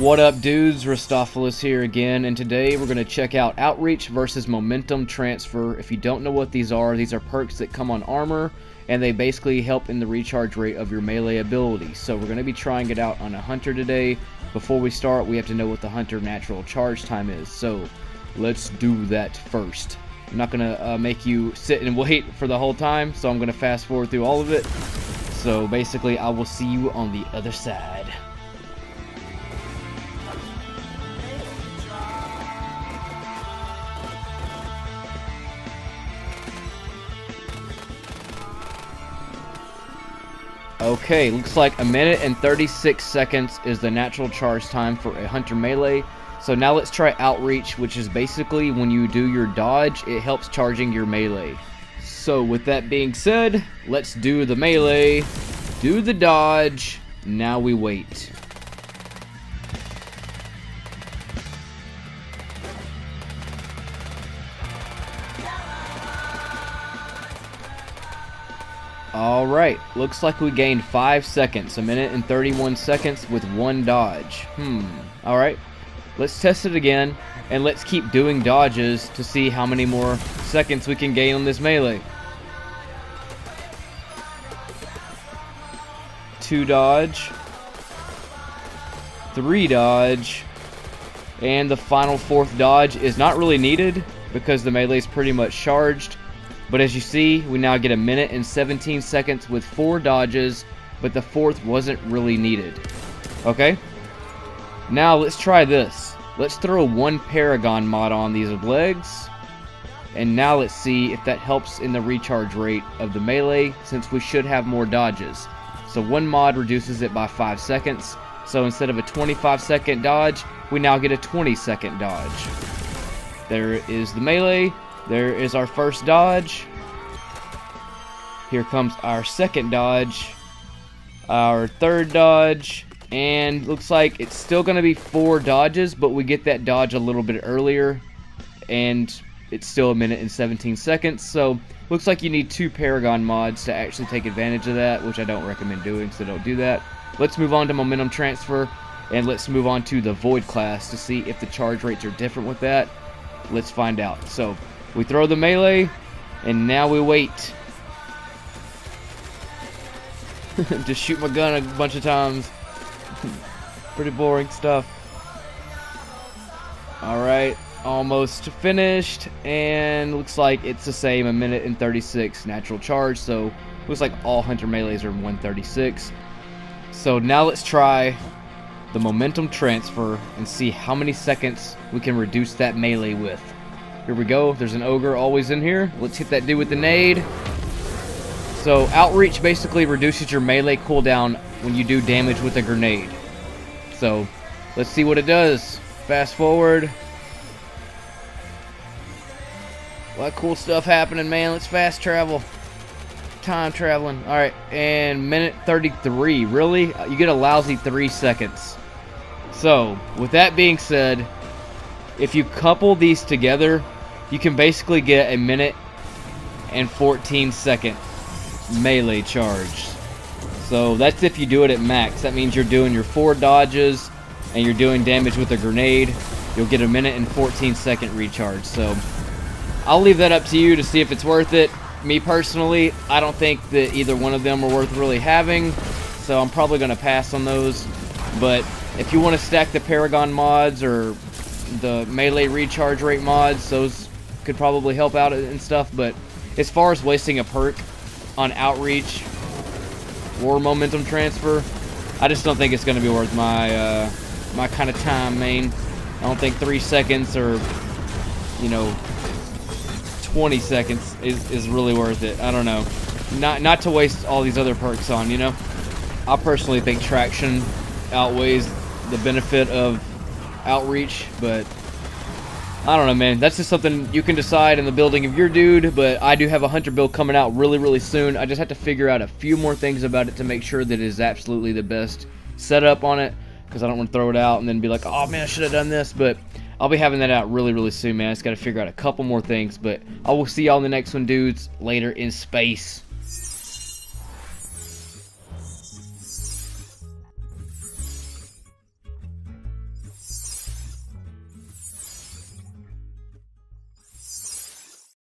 What up, dudes? Rustopholis here again, and today we're going to check out Outreach versus Momentum Transfer. If you don't know what these are perks that come on armor, and they basically help in the recharge rate of your melee ability. So we're going to be trying it out on a hunter today. Before we start, we have to know what the hunter natural charge time is, so let's do that first. I'm not going to make you sit and wait for the whole time, so I'm going to fast forward through all of it. So basically, I will see you on the other side. Okay, looks like 1 minute and 36 seconds is the natural charge time for a hunter melee. So now let's try Outreach, which is basically when you do your dodge, it helps charging your melee. So with that being said, let's do the melee, do the dodge, now we wait. Alright, looks like we gained 5 seconds, 1 minute and 31 seconds with one dodge. Alright, let's test it again, and let's keep doing dodges to see how many more seconds we can gain on this melee. 2 dodge, 3 dodge, and the final 4th dodge is not really needed because the melee is pretty much charged. But as you see, we now get 1 minute and 17 seconds with 4 dodges, but the 4th wasn't really needed. Okay? Now let's try this. Let's throw 1 paragon mod on these legs, and now let's see if that helps in the recharge rate of the melee, since we should have more dodges. So 1 mod reduces it by 5 seconds, so instead of a 25-second dodge, we now get a 20-second dodge. There is the melee. There is our first dodge. Here comes our second dodge, our third dodge, and looks like it's still going to be 4 dodges, but we get that dodge a little bit earlier, and it's still 1 minute and 17 seconds. So looks like you need 2 paragon mods to actually take advantage of that, which I don't recommend doing, so don't do that. Let's move on to momentum transfer, and let's move on to the void class to see if the charge rates are different with that. Let's find out. So we throw the melee, and now we wait. Just shoot my gun a bunch of times. Pretty boring stuff. Alright, almost finished, and looks like it's the same, 1 minute and 36 natural charge, so looks like all hunter melees are 136. So now let's try the momentum transfer and see how many seconds we can reduce that melee with. Here we go. There's an ogre always in here. Let's hit that dude with the nade. So Outreach basically reduces your melee cooldown when you do damage with a grenade. So let's see what it does. Fast forward. A lot of cool stuff happening, man. Let's fast travel. Time traveling. Alright, and minute 33. Really? You get a lousy 3 seconds. So with that being said, if you couple these together, you can basically get 1 minute and 14 second melee charge. So that's if you do it at max. That means you're doing your 4 dodges and you're doing damage with a grenade. You'll get 1 minute and 14 second recharge. So I'll leave that up to you to see if it's worth it. Me personally, I don't think that either one of them are worth really having, so I'm probably going to pass on those. But if you want to stack the paragon mods or the melee recharge rate mods, those could probably help out and stuff. But as far as wasting a perk on Outreach or momentum transfer, I just don't think it's going to be worth my my kind of time, man. I don't think 3 seconds or 20 seconds is really worth it. I don't know. Not to waste all these other perks on, I personally think traction outweighs the benefit of Outreach, but I don't know, man. That's just something you can decide in the building of your dude, but I do have a hunter build coming out really, really soon. I just have to figure out a few more things about it to make sure that it is absolutely the best setup on it, because I don't want to throw it out and then be like, oh man, I should have done this. But I'll be having that out really, really soon, man. I just got to figure out a couple more things, but I will see y'all in the next one, dudes, later in space.